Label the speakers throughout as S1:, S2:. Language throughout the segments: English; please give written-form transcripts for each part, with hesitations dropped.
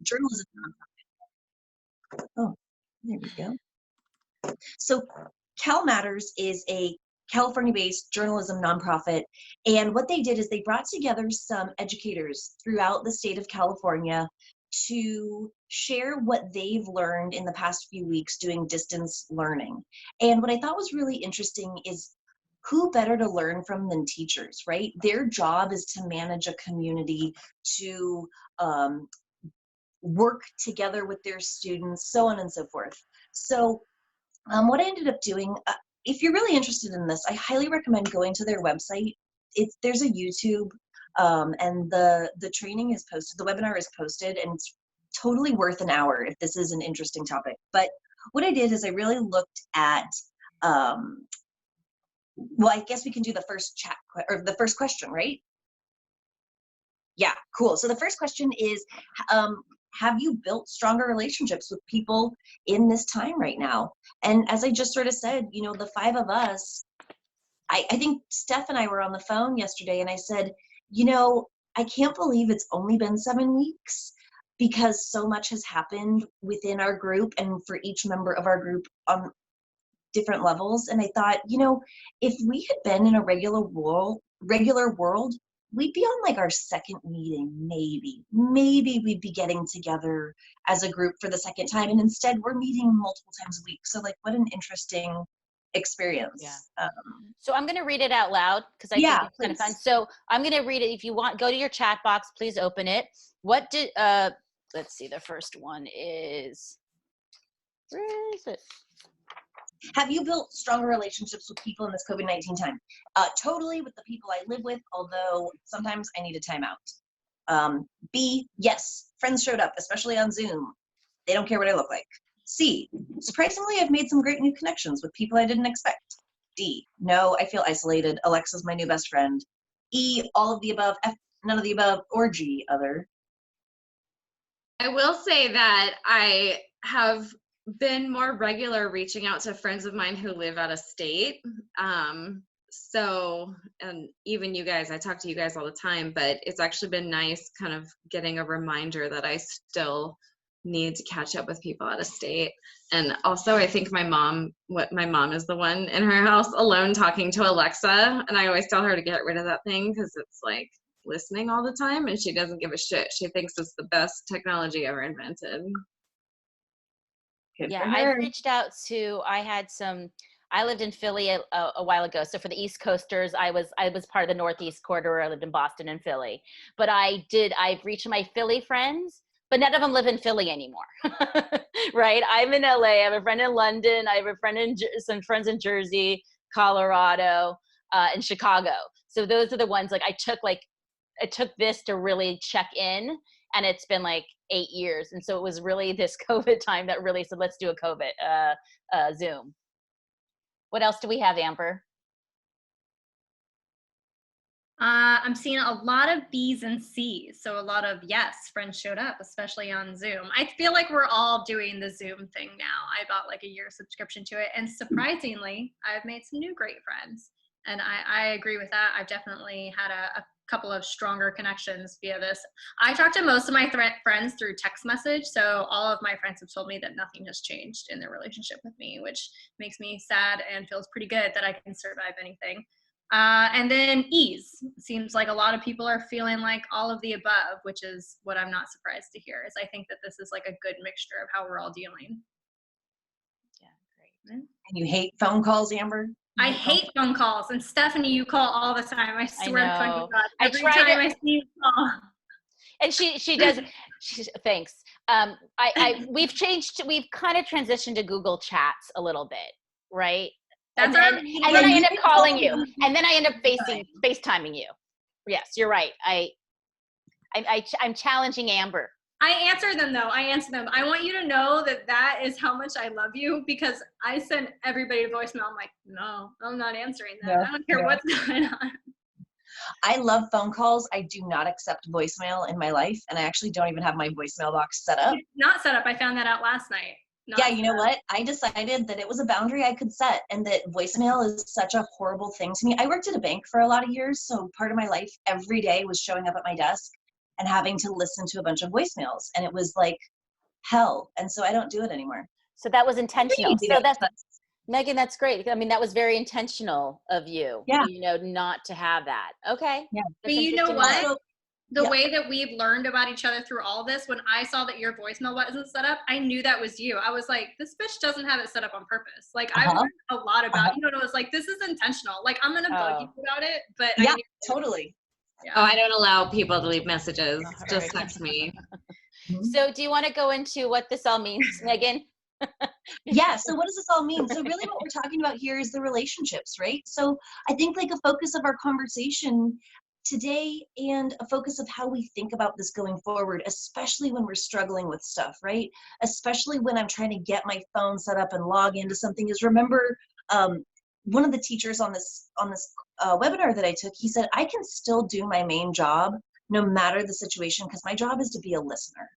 S1: journalism nonprofit. Oh, there we go. So Cal Matters is a California-based journalism nonprofit, and what they did is they brought together some educators throughout the state of California to share what they've learned in the past few weeks doing distance learning. And what I thought was really interesting is who better to learn from than teachers, right? Their job is to manage a community, to work together with their students, so on and so forth. So what I ended up doing, if you're really interested in this, I highly recommend going to their website. There's a YouTube, and the training is posted, the webinar is posted, and it's totally worth an hour if this is an interesting topic. But what I did is I really looked at, well, I guess we can do the first chat, or the first question, right? Yeah, cool. So the first question is, have you built stronger relationships with people in this time right now? And as I just sort of said, you know, the five of us, I think Steph and I were on the phone yesterday, and I said, you know, I can't believe it's only been 7 weeks, because so much has happened within our group and for each member of our group on different levels. And I thought, you know, if we had been in a regular world, we'd be on like our second meeting, maybe we'd be getting together as a group for the second time. And instead we're meeting multiple times a week. So like, what an interesting experience.
S2: Yeah. So I'm going to read it out loud because I think it's kind of fun. So I'm going to read it. If you want, go to your chat box, please open it. What did, let's see, the first one is, where is it?
S1: Have you built stronger relationships with people in this COVID-19 time? Totally, with the people I live with, although sometimes I need a timeout. B, yes, friends showed up, especially on Zoom. They don't care what I look like. C, surprisingly, I've made some great new connections with people I didn't expect. D, no, I feel isolated. Alexa's my new best friend. E, all of the above. F, none of the above. Or G, other.
S3: I will say that I have been more regular reaching out to friends of mine who live out of state. So, and even you guys, I talk to you guys all the time, but it's actually been nice kind of getting a reminder that I still need to catch up with people out of state. And also I think my mom is the one in her house alone talking to Alexa. And I always tell her to get rid of that thing because it's like listening all the time and she doesn't give a shit. She thinks it's the best technology ever invented.
S2: Yeah, I reached out to, I lived in Philly a while ago. So for the East Coasters, I was part of the Northeast corridor. I lived in Boston and Philly, but I've reached my Philly friends, but none of them live in Philly anymore. Right? I'm in LA. I have a friend in London. I have a friend some friends in Jersey, Colorado, and Chicago. So those are the ones I took this to really check in, and it's been like 8 years. And so it was really this COVID time that really said, let's do a COVID Zoom. What else do we have, Amber?
S4: I'm seeing a lot of B's and C's. So a lot of, yes, friends showed up, especially on Zoom. I feel like we're all doing the Zoom thing now. I bought like a year subscription to it. And surprisingly, I've made some new great friends. And I agree with that. I've definitely had a couple of stronger connections via this. I talk to most of my friends through text message. So all of my friends have told me that nothing has changed in their relationship with me, which makes me sad and feels pretty good that I can survive anything. And then ease. Seems like a lot of people are feeling like all of the above, which is what I'm not surprised to hear, is I think that this is like a good mixture of how we're all dealing.
S2: Yeah, great.
S1: And you hate phone calls, Amber?
S4: I hate phone calls. And Stephanie, you call all the time. I swear to God. Every time I see you call.
S2: And she does. Thanks. We've kind of transitioned to Google Chats a little bit, right? And then I end up calling you, and then I end up FaceTiming you. Yes, you're right. I'm challenging Amber.
S4: I answer them though. I want you to know that is how much I love you, because I send everybody a voicemail. I'm like, no, I'm not answering that. I don't care what's going on.
S1: I love phone calls. I do not accept voicemail in my life, and I actually don't even have my voicemail box set up.
S4: It's not set up. I found that out last night.
S1: Yeah, you know what? I decided that it was a boundary I could set, and that voicemail is such a horrible thing to me. I worked at a bank for a lot of years, so part of my life every day was showing up at my desk and having to listen to a bunch of voicemails, and it was like hell. And so I don't do it anymore.
S2: So that was intentional.
S1: You
S2: So
S1: know,
S2: that's,
S1: but-
S2: Megan, that's great. I mean, that was very intentional of you,
S1: Yeah.
S2: you know, not to have that. Okay.
S1: Yeah.
S4: But you know
S2: interesting to
S4: what?
S1: So,
S4: The
S1: yeah.
S4: way that we've learned about each other through all this, when I saw that your voicemail wasn't set up, I knew that was you. I was like, this bitch doesn't have it set up on purpose. Like, I've learned a lot about you, and I was like, this is intentional. Like, I'm gonna bug you about it, but
S1: Yeah,
S4: I knew
S1: totally.
S4: Yeah.
S3: Oh, I don't allow people to leave messages.
S2: All
S3: Just
S2: right.
S3: text me.
S2: So do you want to go into what this all means, Megan?
S1: Yeah, so what does this all mean? So really what we're talking about here is the relationships, right? So I think like a focus of our conversation today and a focus of how we think about this going forward, especially when we're struggling with stuff, right? Especially when I'm trying to get my phone set up and log into something, is remember one of the teachers on this webinar that I took, he said, I can still do my main job no matter the situation, because my job is to be a listener.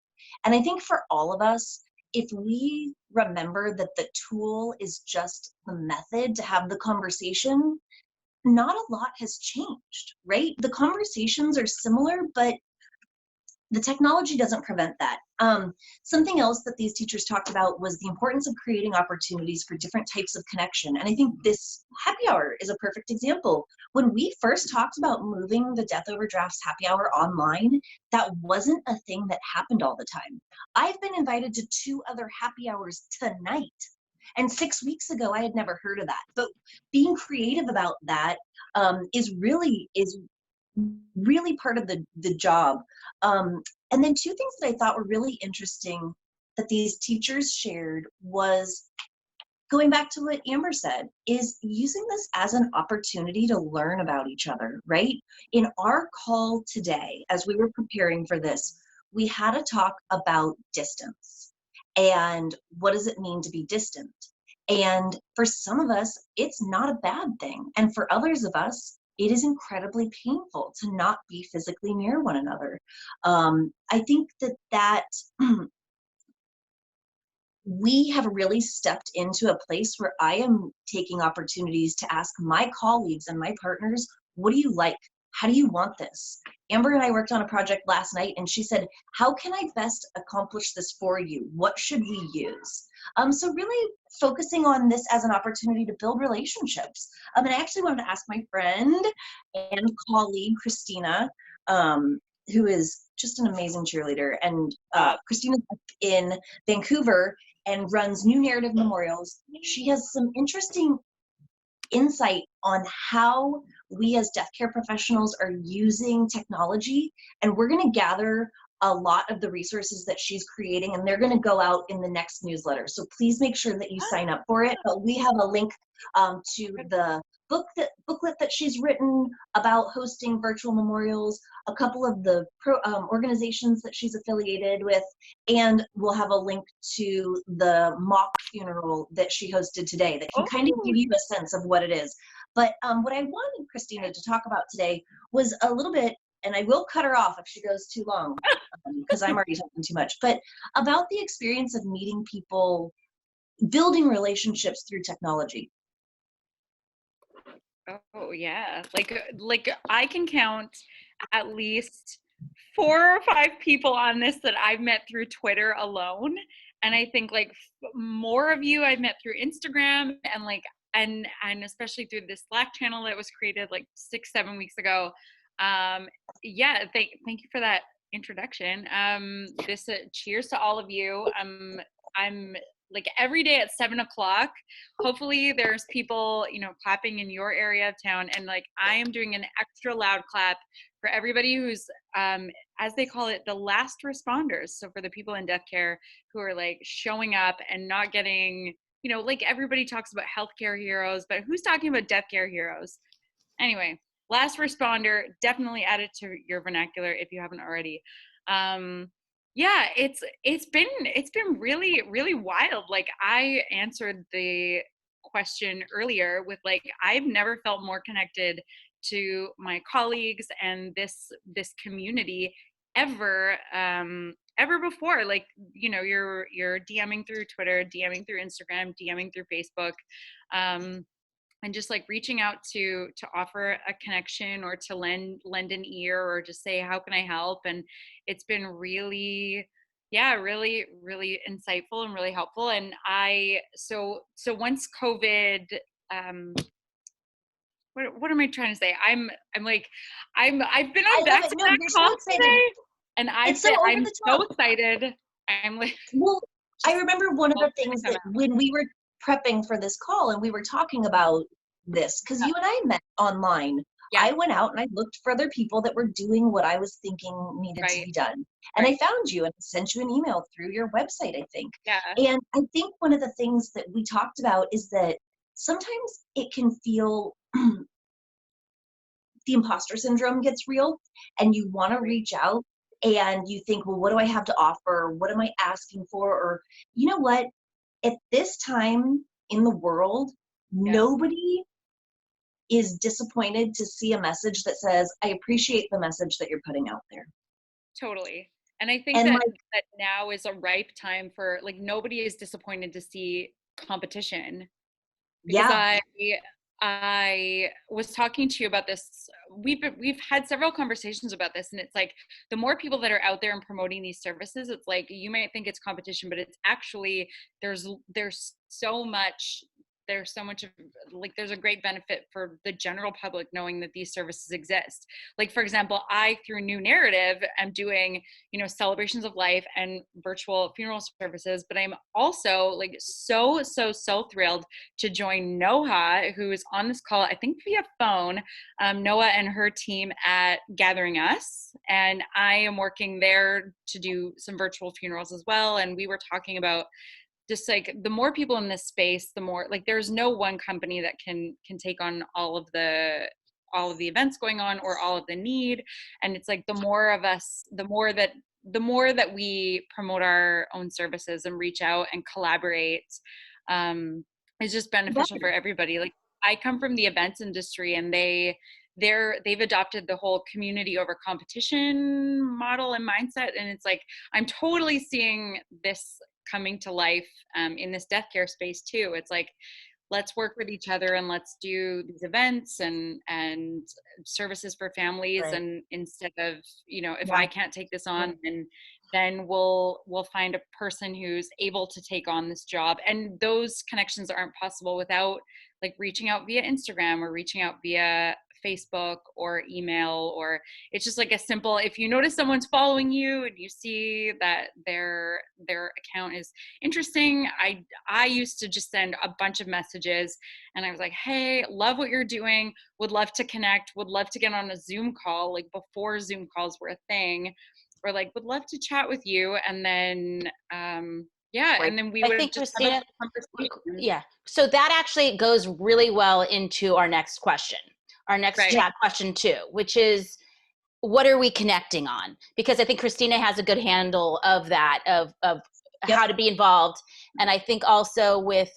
S1: And I think for all of us, if we remember that the tool is just the method to have the conversation, not a lot has changed, right? The conversations are similar, but the technology doesn't prevent that. Something else that these teachers talked about was the importance of creating opportunities for different types of connection. And I think this happy hour is a perfect example. When we first talked about moving the Death Overdrafts happy hour online, that wasn't a thing that happened all the time. I've been invited to 2 other happy hours tonight. And 6 weeks ago, I had never heard of that. But being creative about that is really part of the job. And then 2 things that I thought were really interesting that these teachers shared was going back to what Amber said, is using this as an opportunity to learn about each other, right? In our call today, as we were preparing for this, we had a talk about distance and what does it mean to be distant? And for some of us, it's not a bad thing. And for others of us, it is incredibly painful to not be physically near one another. I think that we have really stepped into a place where I am taking opportunities to ask my colleagues and my partners, what do you like? How do you want this? Amber and I worked on a project last night and she said, how can I best accomplish this for you? What should we use? So really focusing on this as an opportunity to build relationships. And I actually wanted to ask my friend and colleague, Christina, who is just an amazing cheerleader. And Christina's up in Vancouver and runs New Narrative Memorials. She has some interesting insight on how we as death care professionals are using technology, and we're going to gather a lot of the resources that she's creating, and they're going to go out in the next newsletter. So please make sure that you sign up for it. But we have a link to the booklet that she's written about hosting virtual memorials, a couple of the organizations that she's affiliated with, and we'll have a link to the mock funeral that she hosted today that can kind of give you a sense of what it is. But what I wanted Christina to talk about today was a little bit, and I will cut her off if she goes too long, because I'm already talking too much, but about the experience of meeting people, building relationships through technology.
S5: Oh yeah, like I can count at least 4 or 5 people on this that I've met through Twitter alone, and I think like more of you I've met through Instagram, and like and especially through this Slack channel that was created like 6-7 weeks ago. Yeah, thank you for that introduction. This cheers to all of you. I'm like every day at 7 o'clock, hopefully there's people, you know, clapping in your area of town. And like, I am doing an extra loud clap for everybody who's, as they call it, the last responders. So for the people in death care who are like showing up and not getting, you know, like everybody talks about healthcare heroes, but who's talking about death care heroes? Anyway, last responder, definitely add it to your vernacular if you haven't already. Yeah, it's been really, really wild. Like I answered the question earlier with like, I've never felt more connected to my colleagues and this community ever before. Like, you know, you're DMing through Twitter, DMing through Instagram, DMing through Facebook. and just like reaching out to offer a connection or to lend an ear or just say, how can I help? And it's been really, yeah, really, really insightful and really helpful. And so once COVID, what am I trying to say? I've been
S1: I
S5: on
S1: love it. No,
S5: back-to-back
S1: you're so
S5: calls
S1: excited.
S5: today, and
S1: It's so over
S5: I'm
S1: the
S5: so
S1: top.
S5: excited. I'm like,
S1: Well, I
S5: just
S1: remember one of the
S5: all
S1: things
S5: come
S1: that
S5: out.
S1: when we were prepping for this call and we were talking about this, because you and I met online,
S5: Yeah.
S1: I went out and I looked for other people that were doing what I was thinking needed to
S5: Right.
S1: be done. And
S5: Right.
S1: I found you and sent you an email through your website, I think.
S5: Yeah.
S1: And I think one of the things that we talked about is that sometimes it can feel the imposter syndrome gets real and you want to reach out and you think, well, what do I have to offer? What am I asking for? Or, you know what? At this time in the world, nobody is disappointed to see a message that says, I appreciate the message that you're putting out there.
S5: Totally. And I think
S1: And
S5: that now is a ripe time for, like, nobody is disappointed to see competition, because I was talking to you about this. We've had several conversations about this, and it's like the more people that are out there and promoting these services, it's like you might think it's competition, but it's actually there's so much of, like, there's a great benefit for the general public knowing that these services exist. Like, for example, I, through New Narrative, am doing, celebrations of life and virtual funeral services, but I'm also like so thrilled to join Noha, who is on this call, I think via phone, Noah and her team at Gathering Us. And I am working there to do some virtual funerals as well. And we were talking about just like the more people in this space, the more, like, there's no one company that can take on all of the events going on or all of the need. And it's like the more of us, the more that we promote our own services and reach out and collaborate, is just beneficial for everybody. Like, I come from the events industry, and they've adopted the whole community over competition model and mindset. And it's like, I'm totally seeing this coming to life in this death care space too. It's like, let's work with each other and let's do these events and services for families.
S1: Right.
S5: And instead of, if I can't take this on, then we'll find a person who's able to take on this job. And those connections aren't possible without, like, reaching out via Instagram or reaching out via Facebook or email. Or it's just like a simple, if you notice someone's following you and you see that their account is interesting, I used to just send a bunch of messages, and I was like, hey, love what you're doing, would love to connect, would love to get on a Zoom call, like before Zoom calls were a thing, or like, would love to chat with you. And then and then we would
S2: think,
S5: just
S2: Christina,
S5: have a conversation.
S2: yeah. So that actually goes really well into our next question, our next chat question too, which is, what are we connecting on? Because I think Christina has a good handle of that, of how to be involved. And I think also with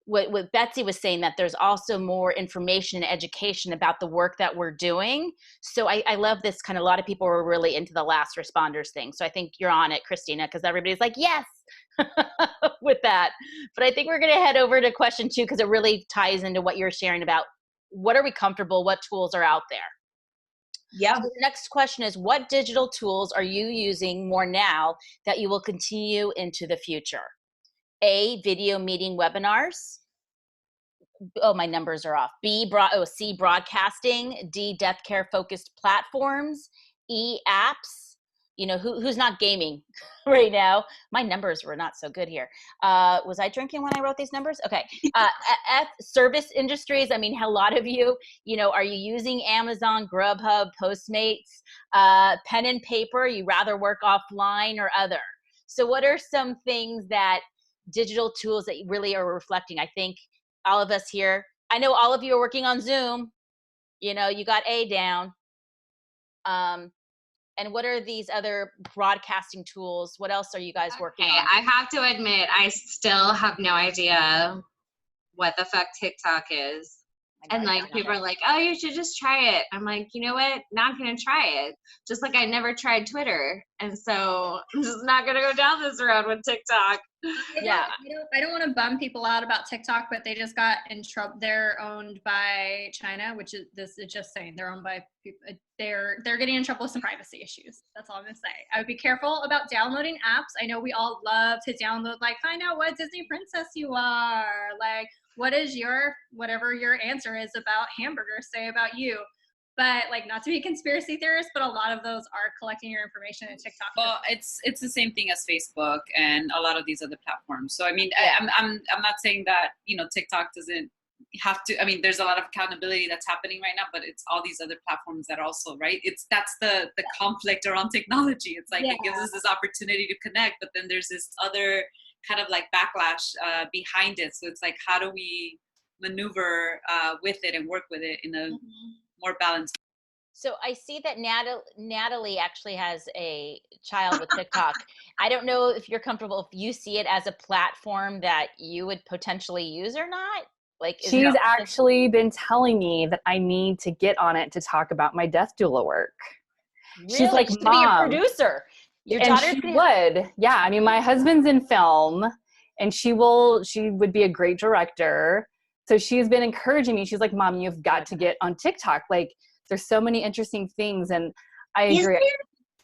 S2: what Betsy was saying, that there's also more information and education about the work that we're doing. So I love this kind of, a lot of people were really into the last responders thing. So I think you're on it, Christina, because everybody's like, yes, with that. But I think we're going to head over to question 2, because it really ties into what you're sharing about what are we comfortable, what tools are out there.
S1: Yeah.
S2: So the next question is, what digital tools are you using more now that you will continue into the future? A, video meeting webinars. Oh, my numbers are off. C, broadcasting. D, death care focused platforms. E, apps. Who's not gaming right now? My numbers were not so good here. Was I drinking when I wrote these numbers? Okay. F, service industries. I mean, a lot of you, are you using Amazon, Grubhub, Postmates, pen and paper? You rather work offline or other? So what are some things that digital tools that really are reflecting? I think all of us here, I know all of you are working on Zoom. You got A down. And what are these other broadcasting tools? What else are you guys working on?
S3: I have to admit, I still have no idea what the fuck TikTok is. And like people are like, oh, you should just try it. I'm like, you know what? Not gonna try it. Just like I never tried Twitter. And so I'm just not gonna go down this road with TikTok.
S2: Yeah.
S4: I don't want to bum people out about TikTok, but they just got in trouble. They're owned by China, which is, this is just saying they're owned by people. They're getting in trouble with some privacy issues. That's all I'm gonna say. I would be careful about downloading apps. I know we all love to download, like, find out what Disney princess you are. Like, what is whatever your answer is about hamburgers say about you. But like, not to be a conspiracy theorist, but a lot of those are collecting your information in TikTok.
S6: Well, it's the same thing as Facebook and a lot of these other platforms. So I mean, I'm not saying that, you know, TikTok doesn't have to. I mean, there's a lot of accountability that's happening right now, but it's all these other platforms that also, right? That's the conflict around technology. It's like it gives us this opportunity to connect, but then there's this other kind of like backlash behind it. So it's like, how do we maneuver with it and work with it in a more balanced?
S2: So I see that Natalie actually has a child with TikTok. I don't know if you're comfortable, if you see it as a platform that you would potentially use or not. Like,
S7: she's actually been telling me that I need to get on it to talk about my death doula work.
S2: Really?
S7: She's like,
S2: She could
S7: Mom,
S2: be a producer. Your
S7: and
S2: daughter
S7: she would. Yeah, I mean, my husband's in film, and she would be a great director. So she's been encouraging me. She's like, Mom, you've got to get on TikTok. Like, there's so many interesting things. And I agree.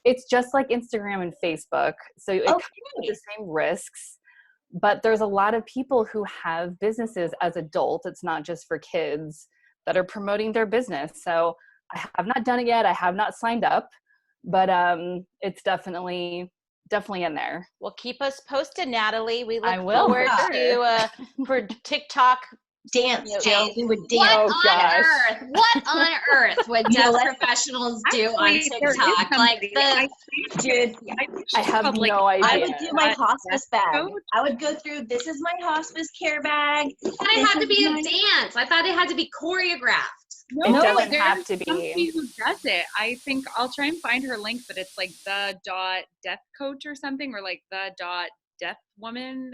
S7: It's just like Instagram and Facebook. So it comes with the same risks. But there's a lot of people who have businesses as adults. It's not just for kids that are promoting their business. So I have not done it yet. I have not signed up, but it's definitely in there.
S2: Well, keep us posted, Natalie. We look
S7: I will.
S2: forward to for TikTok
S1: dance, Jill. We would dance.
S3: What on earth would deaf professionals do on TikTok? Like,
S1: dude,
S7: I have no idea.
S1: I would do my hospice bag. I would go through, this is my hospice care bag.
S3: It had to be a dance. I thought it had to be choreographed.
S7: No, it doesn't have to be.
S5: Somebody who does it. I think I'll try and find her link, but it's like the.death coach or something, or like the.death woman.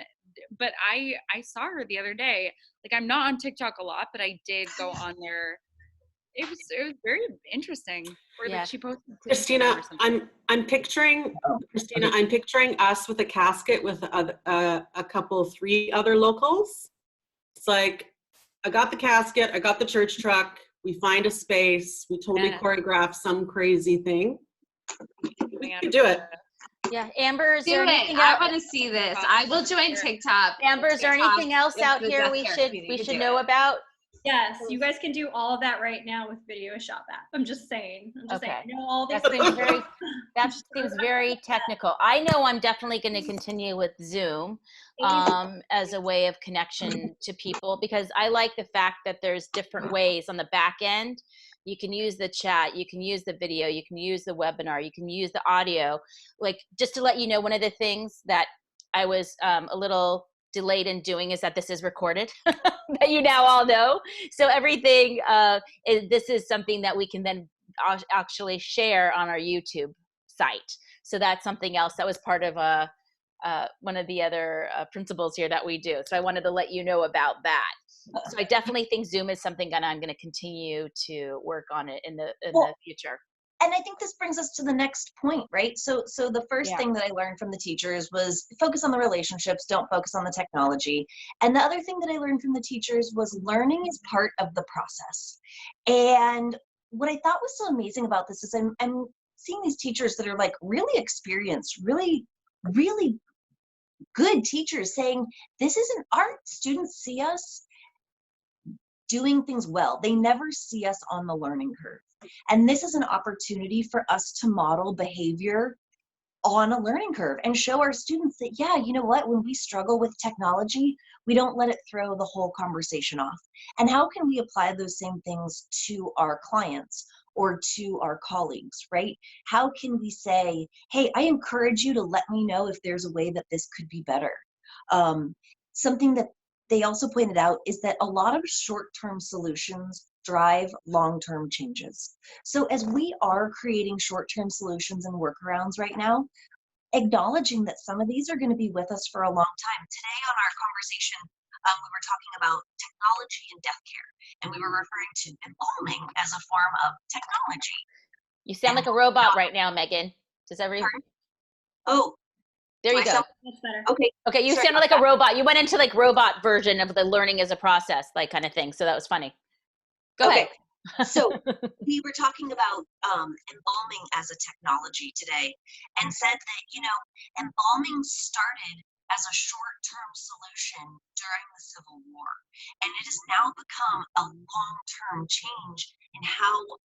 S5: But I saw her the other day. Like, I'm not on TikTok a lot, but I did go on there. It was very interesting. Or that she posted
S8: Christina, I'm picturing us with a casket with a couple, 3 other locals. It's like, I got the casket, I got the church truck, we find a space, we totally choreograph some crazy thing. We can do it.
S2: Yeah, Amber, is there anything else?
S3: I want to see this. I will join TikTok.
S2: Amber, is there anything else out here we should know about?
S4: Yes, you guys can do all of that right now with Video Shop app. I'm just saying. I know all these
S2: that seems very technical. I know I'm definitely going to continue with Zoom as a way of connection to people, because I like the fact that there's different ways on the back end. You can use the chat, you can use the video, you can use the webinar, you can use the audio. Like, just to let you know, one of the things that I was a little delayed in doing is that this is recorded, that you now all know. So everything, this is something that we can then actually share on our YouTube site. So that's something else that was part of one of the other principles here that we do. So I wanted to let you know about that. So I definitely think Zoom is something that I'm going to continue to work on it in the future.
S1: And I think this brings us to the next point, right? So the first thing that I learned from the teachers was focus on the relationships, don't focus on the technology. And the other thing that I learned from the teachers was learning is part of the process. And what I thought was so amazing about this is I'm seeing these teachers that are like really experienced, really, really good teachers saying, this is an art. Students see us doing things well. They never see us on the learning curve. And this is an opportunity for us to model behavior on a learning curve and show our students that, yeah, you know what, when we struggle with technology, we don't let it throw the whole conversation off. And how can we apply those same things to our clients or to our colleagues, right? How can we say, hey, I encourage you to let me know if there's a way that this could be better. Something that they also pointed out is that a lot of short-term solutions drive long-term changes. So as we are creating short-term solutions and workarounds right now, acknowledging that some of these are going to be with us for a long time. Today on our conversation we were talking about technology and death care, and we were referring to embalming as a form of technology.
S2: You sound like a robot right now, Megan. Does everyone?
S1: Oh,
S2: There you go.
S4: That's better.
S1: Okay.
S2: Okay, you
S1: Sorry
S2: sounded like a robot. You went into like robot version of the learning as a process, like kind of thing. So that was funny. Go ahead.
S1: So we were talking about embalming as a technology today, and said that, embalming started as a short-term solution during the Civil War, and it has now become a long-term change in how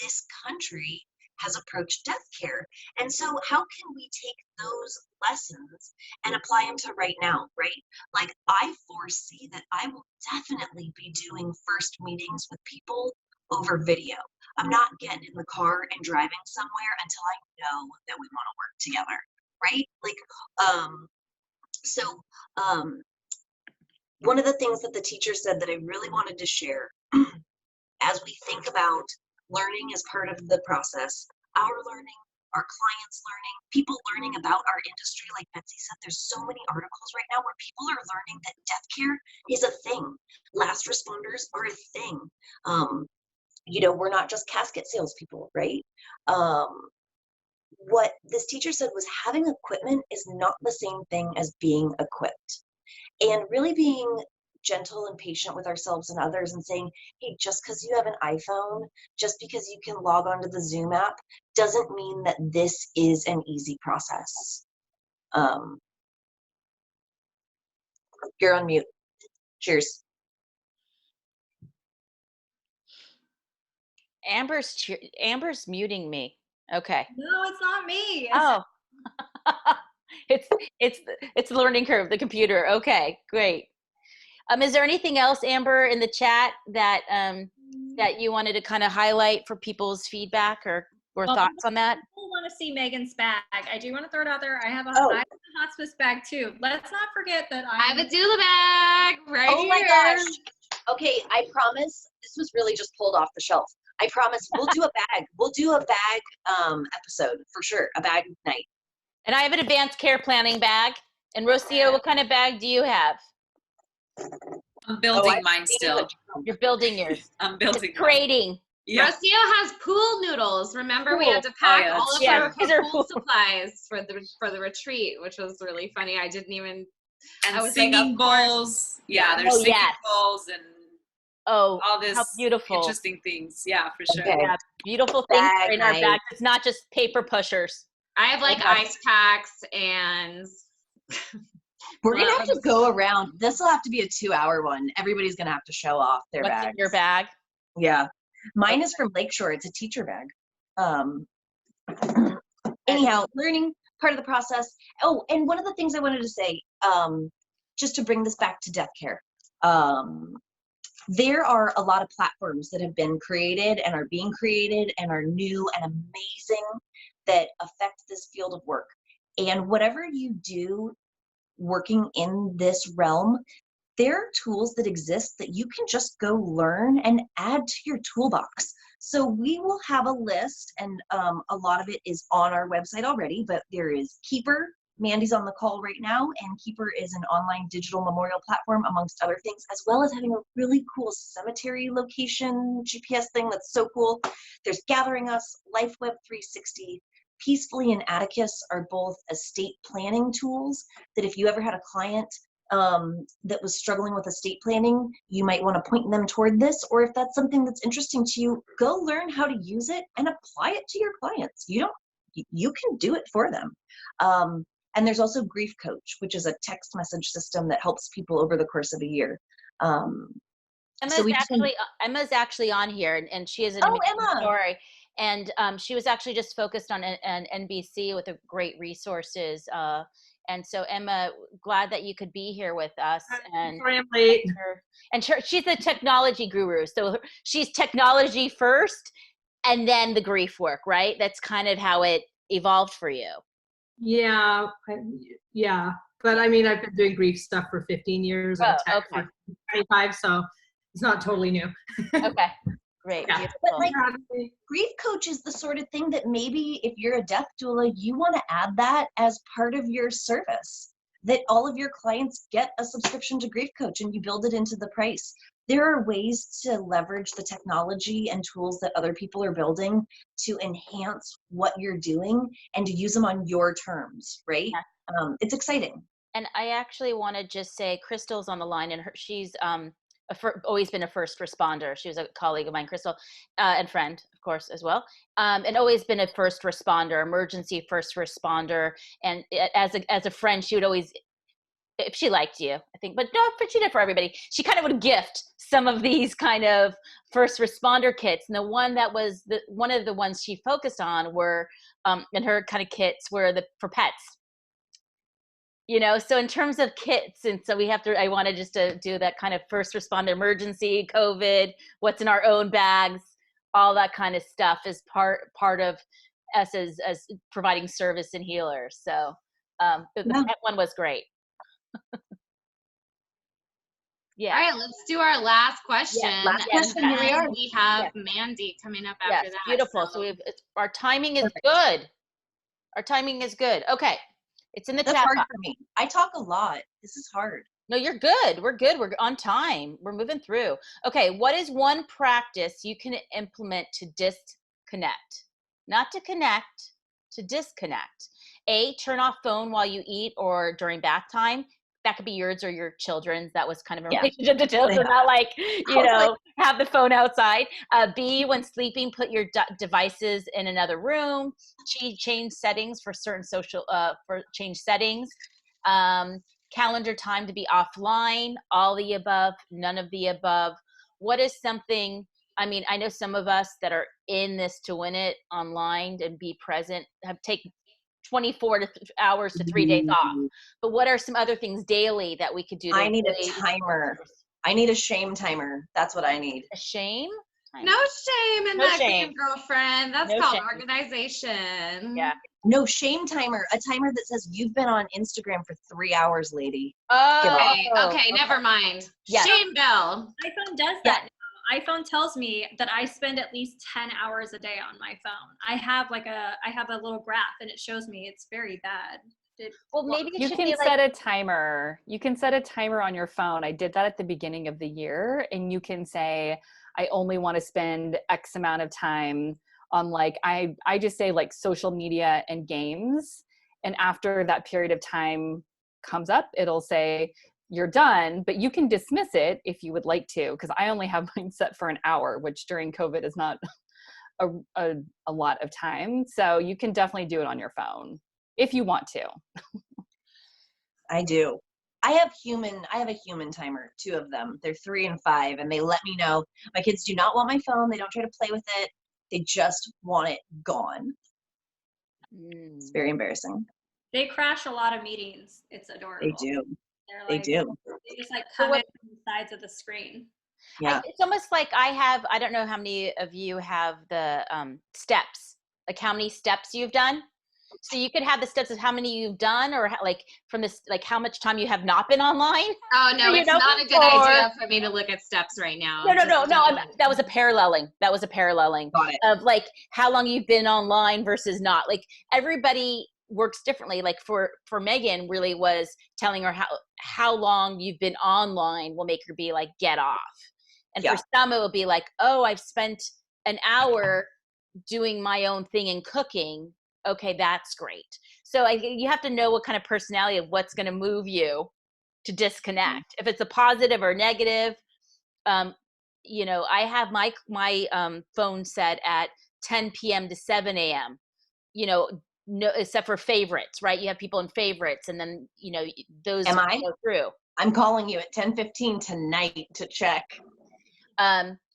S1: this country has approached death care. And so how can we take those lessons and apply them to right now, right? Like, I foresee that I will definitely be doing first meetings with people over video. I'm not getting in the car and driving somewhere until I know that we want to work together, right? Like, one of the things that the teacher said that I really wanted to share as we think about learning as part of the process, our learning, our clients learning, people learning about our industry. Like Betsy said, there's so many articles right now where people are learning that death care is a thing. Last responders are a thing. We're not just casket salespeople, right? What this teacher said was having equipment is not the same thing as being equipped. And really being gentle and patient with ourselves and others, and saying, hey, just because you have an iPhone, just because you can log onto the Zoom app, doesn't mean that this is an easy process. You're on mute. Cheers.
S2: Amber's muting me. Okay.
S4: No, it's not me.
S2: Oh. it's the learning curve, the computer. Okay, great. Is there anything else, Amber, in the chat that that you wanted to kind of highlight for people's feedback or thoughts on that?
S4: People want to see Megan's bag. I do want to throw it out there. I have a hospice bag too. Let's not forget that I
S3: have a doula bag right here.
S1: Oh my gosh. Okay, I promise. This was really just pulled off the shelf. I promise we'll do a bag. We'll do a bag episode for sure. A bag night.
S2: And I have an advanced care planning bag. And Rocio, what kind of bag do you have?
S6: I'm building mine still.
S2: You're building yours.
S6: I'm building.
S2: Creating.
S3: Yeah. Rocio has pool noodles. Remember, we had to pack all of our pool supplies for the retreat, which was really funny. I didn't even.
S6: And I was singing bowls. Yeah, there's singing bowls and all this
S2: how beautiful.
S6: Interesting things. Yeah, for sure.
S2: Okay. Yeah, beautiful things in our bags. It's not just paper pushers.
S3: I have like ice packs and.
S1: We're going to have to go around. This will have to be a 2-hour one. Everybody's going to have to show off their bag.
S2: What's in your bag?
S1: Yeah. Mine is from Lakeshore. It's a teacher bag. Anyhow, learning, part of the process. Oh, and one of the things I wanted to say, just to bring this back to death care, there are a lot of platforms that have been created and are being created and are new and amazing that affect this field of work. And whatever you do working in this realm, there are tools that exist that you can just go learn and add to your toolbox. So we will have a list, and a lot of it is on our website already, but there is Keeper. Mandy's on the call right now, and Keeper is an online digital memorial platform, amongst other things, as well as having a really cool cemetery location GPS thing that's so cool. There's Gathering Us, LifeWeb 360, Peacefully and Atticus are both estate planning tools that if you ever had a client that was struggling with estate planning, you might want to point them toward this, or if that's something that's interesting to you, go learn how to use it and apply it to your clients. You can do it for them. And there's also Grief Coach, which is a text message system that helps people over the course of a year.
S2: Emma's actually on here, and she is an amazing story. And she was actually just focused on an NBC with a great resources. And so, Emma, glad that you could be here with us. And
S8: sorry I'm late.
S2: She's a technology guru. So she's technology first and then the grief work, right? That's kind of how it evolved for you.
S9: Yeah. But I mean, I've been doing grief stuff for 15 years and tech for 25, so it's not totally new.
S2: Okay. Great.
S1: Yeah. But like, Grief Coach is the sort of thing that maybe if you're a death doula, you want to add that as part of your service. that all of your clients get a subscription to Grief Coach and you build it into the price. There are ways to leverage the technology and tools that other people are building to enhance what you're doing and to use them on your terms, right? It's exciting.
S2: And I actually want to just say, Crystal's on the line, and she's always been a first responder. She was a colleague of mine, Crystal, and friend, of course, as well, and always been a first responder, emergency first responder. And as a friend, she would always, if she liked you, I think, but no, but she did for everybody. She kind of would gift some of these kind of first responder kits. And the one that was one of the ones she focused on were, and her kind of kits were for pets. You know, so in terms of kits, and so I wanted just to do that kind of first responder, emergency, COVID, what's in our own bags, all that kind of stuff is part of us as providing service and healers. So the pet one was great. Yeah.
S3: All right, let's do our last question.
S1: Yeah, last question, here we are.
S3: We have Mandy coming up after that.
S2: Beautiful. So our timing is good. Our timing is good. Okay. It's in the chat box.
S1: That's hard for me. I talk a lot. This is hard.
S2: No, you're good. We're good. We're on time. We're moving through. Okay. What is one practice you can implement to disconnect? Not to connect, to disconnect. A, turn off phone while you eat or during bath time. That could be yours or your children's. That was kind of a relationship to children, not like, have the phone outside. B, when sleeping, put your devices in another room. Change settings for certain change settings. Calendar time to be offline. All the above, none of the above. What is something, I mean, I know some of us that are in this to win it online and be present have taken 24 hours to 3 days off. But what are some other things daily that we could do?
S1: I need a timer. I need a shame timer. That's what I need.
S2: A shame?
S3: No shame in that game, girlfriend. That's called organization.
S2: Yeah.
S1: No shame timer. A timer that says you've been on Instagram for 3 hours, lady.
S3: Okay, never mind.
S2: Yeah.
S3: Shame bell.
S4: iPhone does that now. iPhone tells me that I spend at least 10 hours a day on my phone. I have a little graph and it shows me it's very bad.
S2: Maybe
S7: you can set a timer. You can set a timer on your phone. I did that at the beginning of the year, and you can say, I only want to spend X amount of time on I just say social media and games. And after that period of time comes up, it'll say, you're done, but you can dismiss it if you would like to, because I only have mine set for an hour, which during COVID is not a lot of time. So you can definitely do it on your phone if you want to.
S1: I do. I have a human timer, 2 of them. They're 3 and 5, and they let me know. My kids do not want my phone. They don't try to play with it. They just want it gone. It's very embarrassing.
S4: They crash a lot of meetings. It's adorable.
S1: They do. They do.
S4: They just come in from the sides of the screen.
S1: Yeah.
S2: It's almost like I don't know how many of you have the steps, like how many steps you've done. So you could have the steps of how many you've done, or from this, how much time you have not been online.
S3: Oh no, it's not a good idea for me to look at steps right now.
S2: No. That was a paralleling.
S1: Got it.
S2: Of how long you've been online versus not. Everybody works differently. For Megan, really was telling her how long you've been online will make her be get off. And for some it will be oh, I've spent an hour doing my own thing and cooking. Okay, that's great. So you have to know what kind of personality of what's going to move you to disconnect. If it's a positive or negative, I have my phone set at 10 p.m. to 7 a.m. No, except for favorites, right? You have people in favorites, and then those go through.
S1: I'm calling you at 10:15 tonight to check.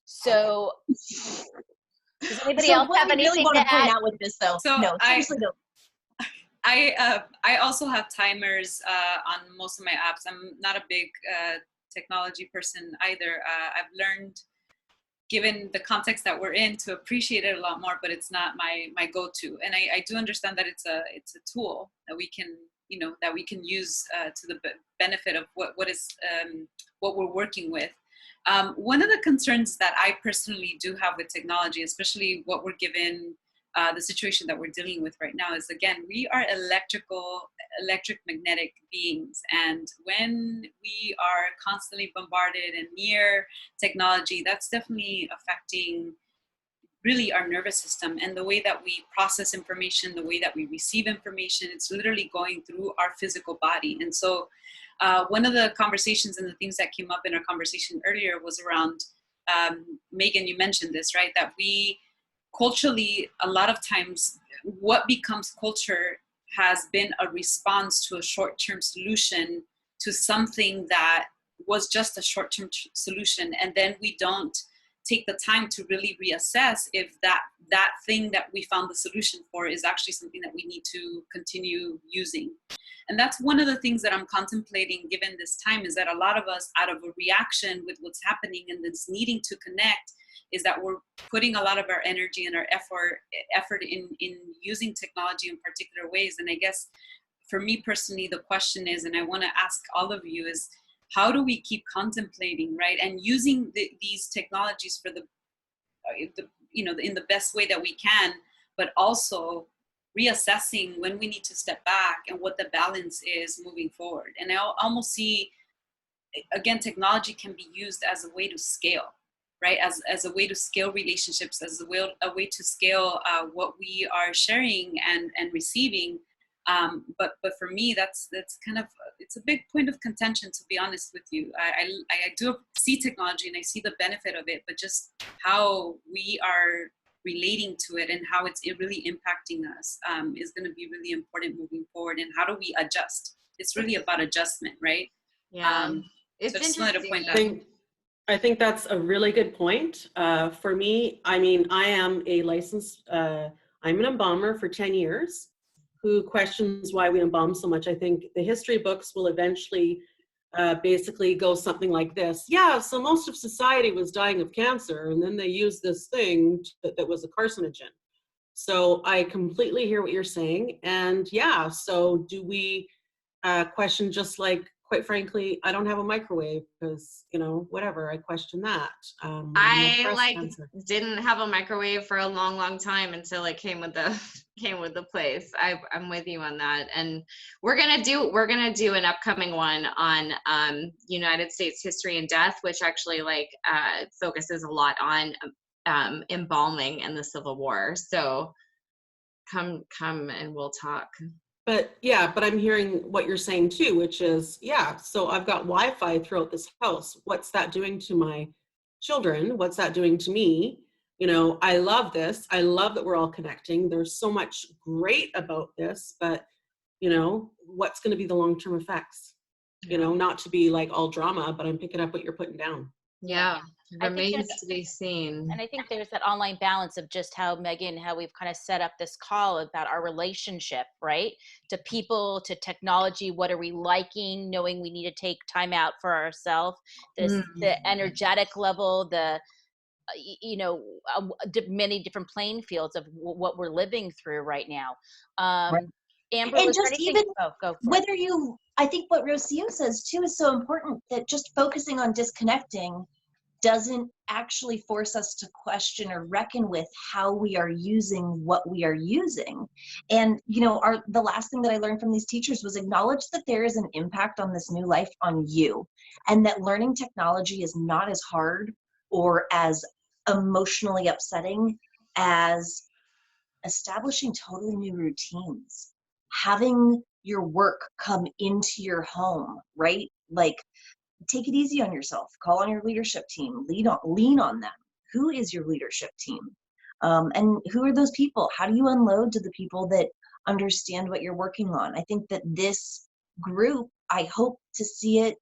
S2: So does anybody else have anything to add?
S1: Out with this though?
S6: So
S1: no, seriously though.
S6: I also have timers on most of my apps. I'm not a big technology person either. I've learned, given the context that we're in, to appreciate it a lot more, but it's not my go-to. And I do understand that it's a tool that we can use to the benefit of what we're working with. One of the concerns that I personally do have with technology, especially what we're given the situation that we're dealing with right now is, again, we are electric magnetic beings. And when we are constantly bombarded and near technology, that's definitely affecting really our nervous system and the way that we process information, the way that we receive information. It's literally going through our physical body. And so one of the conversations and the things that came up in our conversation earlier was around, Megan, you mentioned this, right? That we culturally, a lot of times, what becomes culture has been a response to a short-term solution to something that was just a short-term solution. And then we don't take the time to really reassess if that thing that we found the solution for is actually something that we need to continue using. And that's one of the things that I'm contemplating given this time, is that a lot of us, out of a reaction with what's happening and this needing to connect, is that we're putting a lot of our energy and our effort in using technology in particular ways. And I guess for me personally, the question is, and I want to ask all of you, is how do we keep contemplating, right? And using these technologies for the in the best way that we can, but also reassessing when we need to step back and what the balance is moving forward. And I almost see, again, technology can be used as a way to scale, right? As a way to scale relationships, as a way to scale what we are sharing and receiving. But for me, that's kind of, it's a big point of contention, to be honest with you. I do see technology and I see the benefit of it, but just how we are relating to it and how it's really impacting us is going to be really important moving forward. And how do we adjust? It's really about adjustment, right?
S3: Yeah. It's
S6: so just wanted to point
S3: interesting.
S6: that.
S8: I think that's a really good point. For me, I mean, I am a licensed, I'm an embalmer for 10 years. Who questions why we embalm so much? I think the history books will eventually basically go something like this. Yeah, so most of society was dying of cancer, and then they used this thing that was a carcinogen. So I completely hear what you're saying. And yeah, so do we question, just like, quite frankly, I don't have a microwave because, whatever, I question that.
S3: I didn't have a microwave for a long time until it came with the place. I'm with you on that. And we're gonna do an upcoming one on United States history and death, which actually focuses a lot on embalming and the Civil War. So come and we'll talk.
S8: But I'm hearing what you're saying too, which is, so I've got Wi-Fi throughout this house. What's that doing to my children? What's that doing to me? I love this. I love that we're all connecting. There's so much great about this, but what's going to be the long-term effects? Not to be like all drama, but I'm picking up what you're putting down.
S3: Yeah. Remains to be seen.
S2: And I think there's that online balance of just how, Megan, how we've kind of set up this call about our relationship, right? To people, to technology, what are we liking, knowing we need to take time out for ourselves, the energetic level, many different playing fields of what we're living through right now.
S1: Right.
S2: Amber,
S1: and
S2: was
S1: just
S2: there
S1: even
S2: go for
S1: whether
S2: it.
S1: I think what Rocio says too is so important, that just focusing on disconnecting doesn't actually force us to question or reckon with how we are using what we are using. And the last thing that I learned from these teachers was acknowledge that there is an impact on this new life on you, and that learning technology is not as hard or as emotionally upsetting as establishing totally new routines, having your work come into your home, right? Like, take it easy on yourself. Call on your leadership team. Lean on them. Who is your leadership team? And who are those people? How do you unload to the people that understand what you're working on? I think that this group, I hope to see it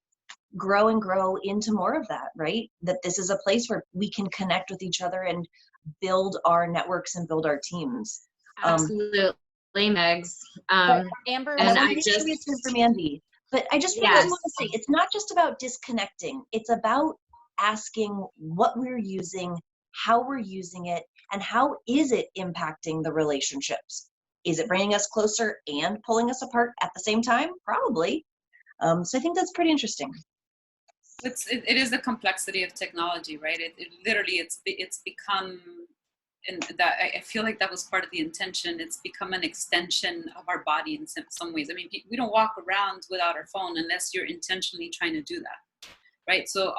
S1: grow and grow into more of that, right? That this is a place where we can connect with each other and build our networks and build our teams.
S3: Absolutely, Megs.
S2: Amber,
S1: and I just for Mandy. But I just really want to say, it's not just about disconnecting. It's about asking what we're using, how we're using it, and how is it impacting the relationships? Is it bringing us closer and pulling us apart at the same time? Probably. So I think that's pretty interesting.
S6: It is the complexity of technology, right? It literally, it's become that I feel like that was part of the intention. It's become an extension of our body in some ways. I mean, we don't walk around without our phone unless you're intentionally trying to do that, right? So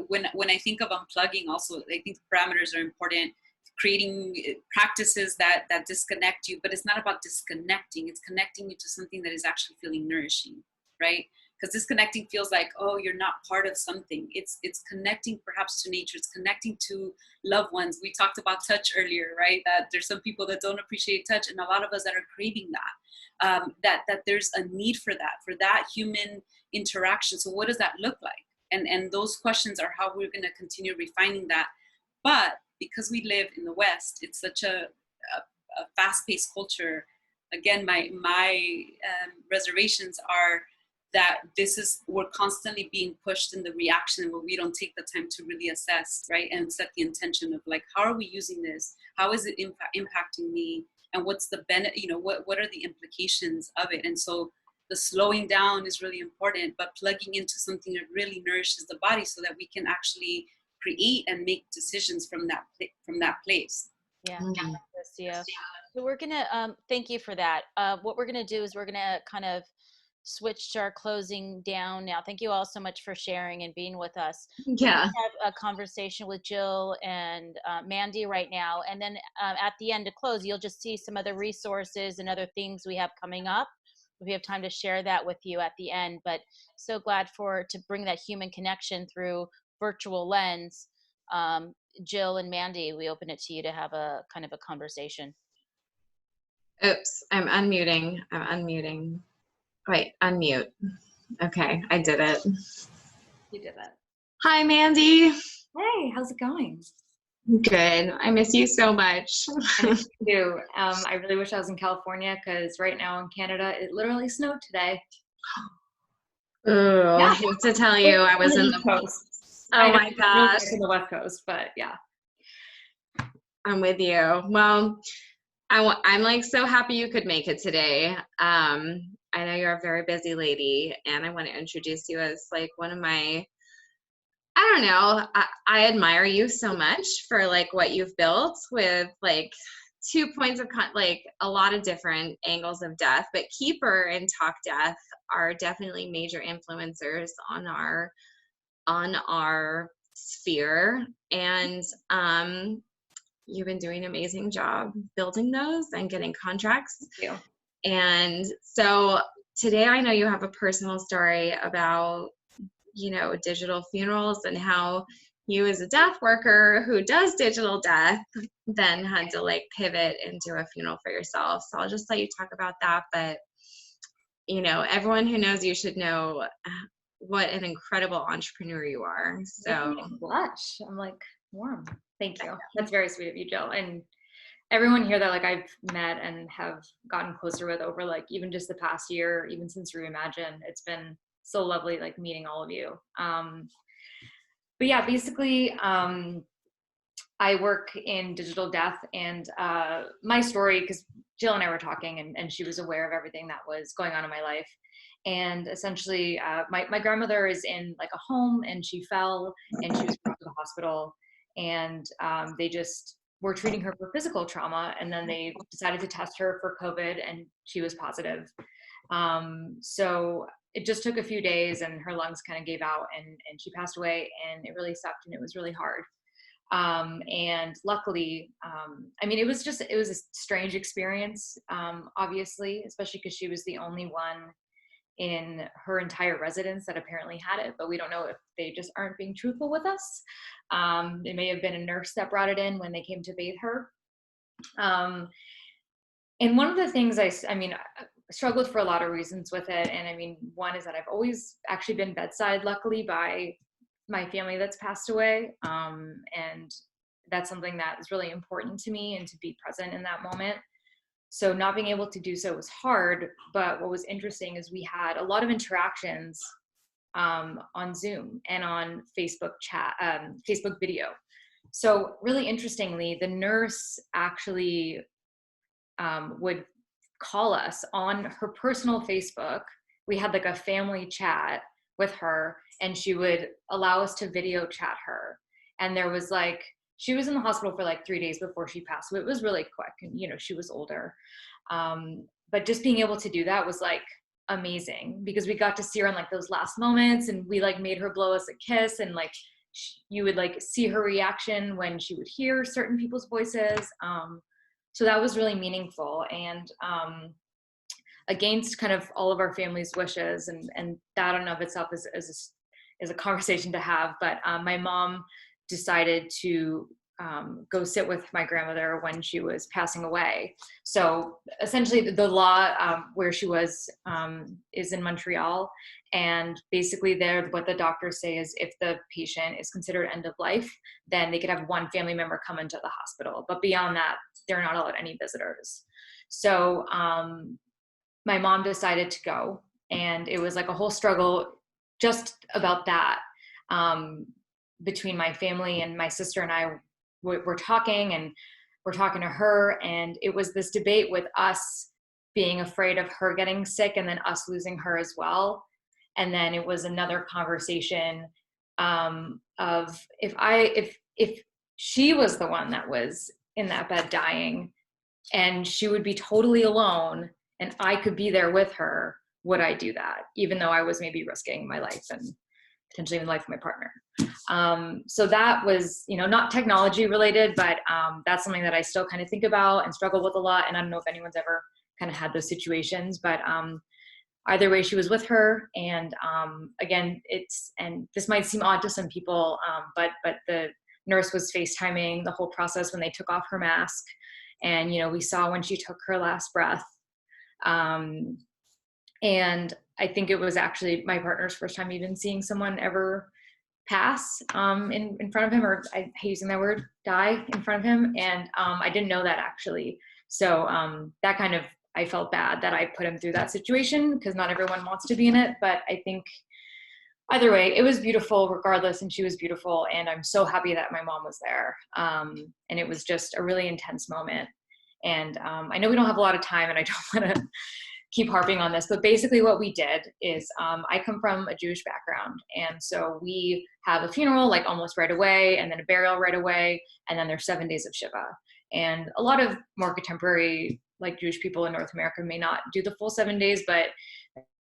S6: when I think of unplugging, also I think parameters are important. Creating practices that disconnect you, but it's not about disconnecting. It's connecting you to something that is actually feeling nourishing, right? Because disconnecting feels like, oh, you're not part of something. It's connecting perhaps to nature. It's connecting to loved ones. We talked about touch earlier, right? That there's some people that don't appreciate touch, and a lot of us that are craving that. That there's a need for that human interaction. So what does that look like? And those questions are how we're going to continue refining that. But because we live in the West, it's such a fast-paced culture. Again, my reservations are that we're constantly being pushed in the reaction where we don't take the time to really assess, right? And set the intention of like, how are we using this? How is it impacting me? And what's the benefit, what are the implications of it? And so the slowing down is really important, but plugging into something that really nourishes the body so that we can actually create and make decisions from that place.
S2: Yeah. So we're gonna thank you for that. What we're gonna do is we're gonna kind of switch to our closing down now. Thank you all so much for sharing and being with us.
S3: Yeah.
S2: We have a conversation with Jill and Mandy right now, and then at the end to close, you'll just see some other resources and other things we have coming up. We have time to share that with you at the end, but so glad to bring that human connection through virtual lens. Jill and Mandy, we open it to you to have a kind of a conversation.
S3: Oops, I'm unmuting. Wait, unmute. Okay, I did it.
S10: You did it.
S3: Hi, Mandy.
S10: Hey, how's it going?
S3: Good. I miss you so much.
S10: I miss you too. I really wish I was in California because right now in Canada, it literally snowed today.
S3: Ooh, I have to tell you, I was in the
S10: coast.
S3: Oh my gosh.
S10: In the West Coast, but yeah.
S3: I'm with you. Well, I'm like so happy you could make it today. I know you're a very busy lady, and I want to introduce you as like one of my, I don't know, I admire you so much for like what you've built with like 2 points of like a lot of different angles of death, but Keeper and Talk Death are definitely major influencers on our sphere. And you've been doing an amazing job building those and getting contracts.
S10: Thank you.
S3: And so today I know you have a personal story about, digital funerals and how you as a death worker who does digital death then had to like pivot into a funeral for yourself. So I'll just let you talk about that. But, everyone who knows you should know what an incredible entrepreneur you are. So
S10: blush. I'm like warm. Thank you. That's very sweet of you, Jill. And everyone here that like I've met and have gotten closer with over like even just the past year, even since Reimagine, it's been so lovely like meeting all of you. But yeah, basically I work in digital death, and my story, because Jill and I were talking and she was aware of everything that was going on in my life. And essentially my grandmother is in like a home, and she fell and she was brought to the hospital, and they just were treating her for physical trauma, and then they decided to test her for COVID, and she was positive. So it just took a few days, and her lungs kind of gave out, and she passed away, and it really sucked, and it was really hard. And luckily, it was a strange experience, obviously, especially because she was the only one in her entire residence that apparently had it, but we don't know if they just aren't being truthful with us. It may have been a nurse that brought it in when they came to bathe her. And one of the things I struggled for a lot of reasons with it. And one is that I've always actually been bedside, luckily, by my family that's passed away. And that's something that is really important to me, and to be present in that moment. So not being able to do so was hard, but what was interesting is we had a lot of interactions on Zoom and on Facebook chat, Facebook video. So really interestingly, the nurse actually would call us on her personal Facebook. We had like a family chat with her, and she would allow us to video chat her. And there was like, she was in the hospital for like 3 days before she passed. So it was really quick, and she was older. But just being able to do that was like amazing, because we got to see her in like those last moments, and we like made her blow us a kiss, and like you would like see her reaction when she would hear certain people's voices. So that was really meaningful, and against kind of all of our family's wishes, and that in and of itself is a conversation to have. But my mom decided to go sit with my grandmother when she was passing away. So essentially the law where she was is in Montreal. And basically there, what the doctors say is if the patient is considered end of life, then they could have one family member come into the hospital. But beyond that, they're not allowed any visitors. So my mom decided to go, and it was like a whole struggle just about that. Between my family and my sister and I, we're talking, and we're talking to her, and it was this debate with us being afraid of her getting sick and then us losing her as well. And then it was another conversation of if she was the one that was in that bed dying, and she would be totally alone, and I could be there with her, would I do that, even though I was maybe risking my life and potentially even the life of my partner? So that was, not technology related, but that's something that I still kind of think about and struggle with a lot. And I don't know if anyone's ever kind of had those situations, but either way, she was with her. And again, and this might seem odd to some people, but the nurse was FaceTiming the whole process when they took off her mask. And, we saw when she took her last breath. And I think it was actually my partner's first time even seeing someone ever pass in front of him, or I hate using that word, die in front of him. And I didn't know that actually. So that kind of, I felt bad that I put him through that situation, because not everyone wants to be in it. But I think either way, it was beautiful regardless, and she was beautiful. And I'm so happy that my mom was there. And it was just a really intense moment. And I know we don't have a lot of time, and I don't want to keep harping on this, but basically what we did is I come from a Jewish background. And so we have a funeral like almost right away, and then a burial right away. And then there's 7 days of Shiva. And a lot of more contemporary like Jewish people in North America may not do the full 7 days, but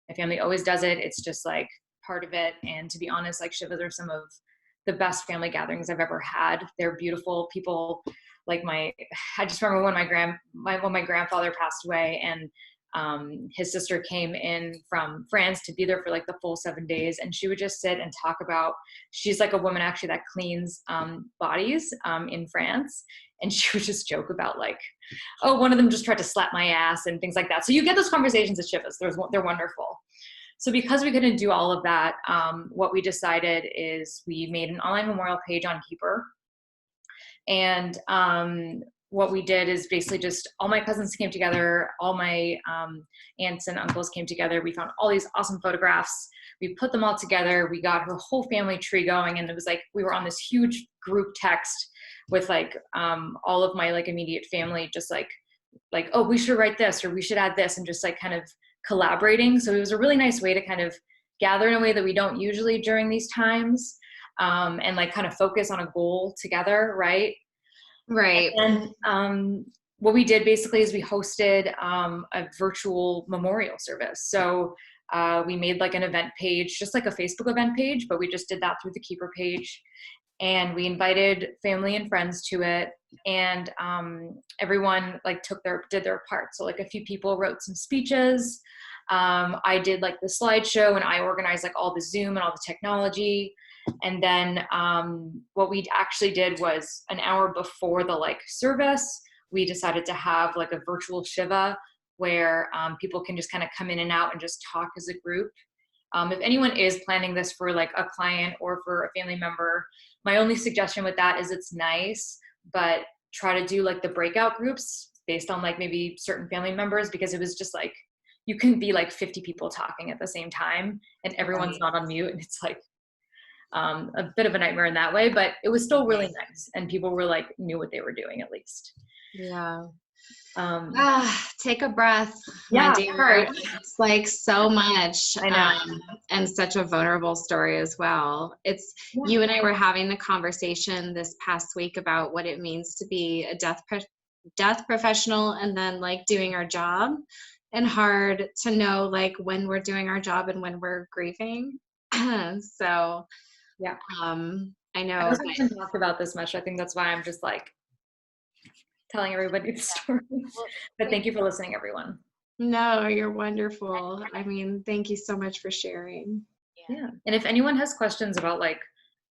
S10: my family always does it. It's just like part of it. And to be honest, like Shivas are some of the best family gatherings I've ever had. They're beautiful. People like I just remember when my grandfather passed away, and his sister came in from France to be there for like the full 7 days. And she would just sit and talk about, she's like a woman actually that cleans bodies in France. And she would just joke about like, oh, one of them just tried to slap my ass and things like that. So you get those conversations at Shivas. They're wonderful. So because we couldn't do all of that, what we decided is we made an online memorial page on Keeper. And what we did is basically just all my cousins came together, all my aunts and uncles came together. We found all these awesome photographs. We put them all together. We got her whole family tree going. And it was like, we were on this huge group text with like all of my like immediate family, just like, oh, we should write this, or we should add this, and just like kind of collaborating. So it was a really nice way to kind of gather in a way that we don't usually during these times, and like kind of focus on a goal together, right?
S3: Right.
S10: And what we did basically is we hosted a virtual memorial service. So we made like an event page, just like a Facebook event page, but we just did that through the Keeper page. And we invited family and friends to it. And everyone like did their part. So like a few people wrote some speeches. I did like the slideshow, and I organized like all the Zoom and all the technology. And then what we actually did was an hour before the like service, we decided to have like a virtual Shiva where people can just kind of come in and out and just talk as a group. If anyone is planning this for like a client or for a family member, my only suggestion with that is it's nice, but try to do like the breakout groups based on like maybe certain family members, because it was just like, you can be like 50 people talking at the same time and everyone's not on mute, and it's like a bit of a nightmare in that way, but it was still really nice, and people were like knew what they were doing at least.
S3: Yeah. Take a breath,
S10: Yeah,
S3: my dear. It's like so much.
S10: I know.
S3: And such a vulnerable story as well. It's you and I were having the conversation this past week about what it means to be a death professional and then like doing our job, and hard to know like when we're doing our job and when we're grieving. So
S10: yeah,
S3: I know.
S10: I wasn't even talked about this much. I think that's why I'm just like telling everybody the story. But thank you for listening, everyone.
S3: No, you're wonderful. I mean, thank you so much for sharing.
S10: Yeah. And if anyone has questions about like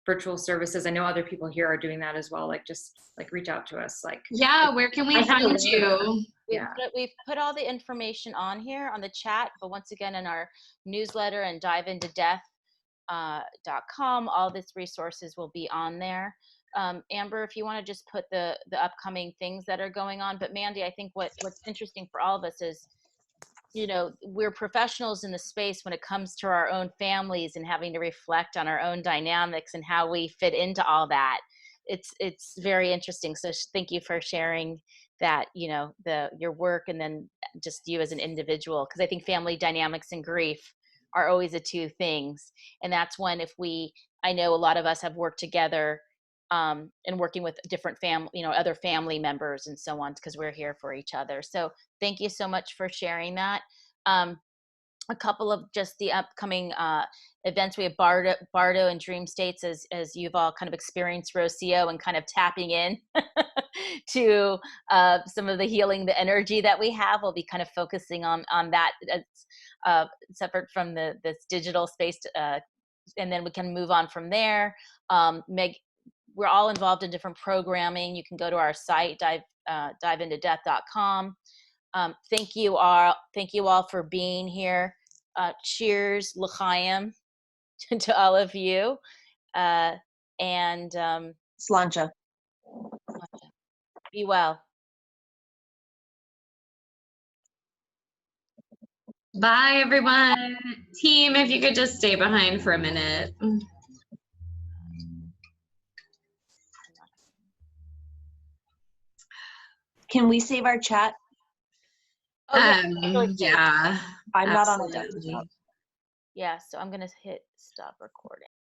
S10: virtual services, I know other people here are doing that as well. Like just like reach out to us. Like,
S3: yeah, where can we find you?
S2: We've put all the information on here on the chat, but once again in our newsletter and diveIntoDeath.com, all these resources will be on there. Amber, if you want to just put the upcoming things that are going on. But Mandy, I think what's interesting for all of us is, you know, we're professionals in the space when it comes to our own families and having to reflect on our own dynamics and how we fit into all that. It's very interesting. So thank you for sharing that, you know, your work and then just you as an individual, because I think family dynamics and grief are always the two things. And that's when I know a lot of us have worked together and working with different other family members and so on, because we're here for each other. So thank you so much for sharing that. A couple of just the upcoming events. We have Bardo and Dream States, as you've all kind of experienced Rocio and kind of tapping in to some of the healing, the energy that we have. We'll be kind of focusing on that separate from this digital space, and then we can move on from there. We're all involved in different programming. You can go to our site, diveIntoDeath.com. Thank you all for being here. Cheers, l'chaim, to all of you. And
S1: Slancha.
S2: Be well.
S3: Bye, everyone. Team, if you could just stay behind for a minute.
S1: Can we save our chat?
S3: Yeah.
S1: I'm not on a
S3: absolutely.
S1: desktop.
S2: Yeah, so I'm going to hit stop recording.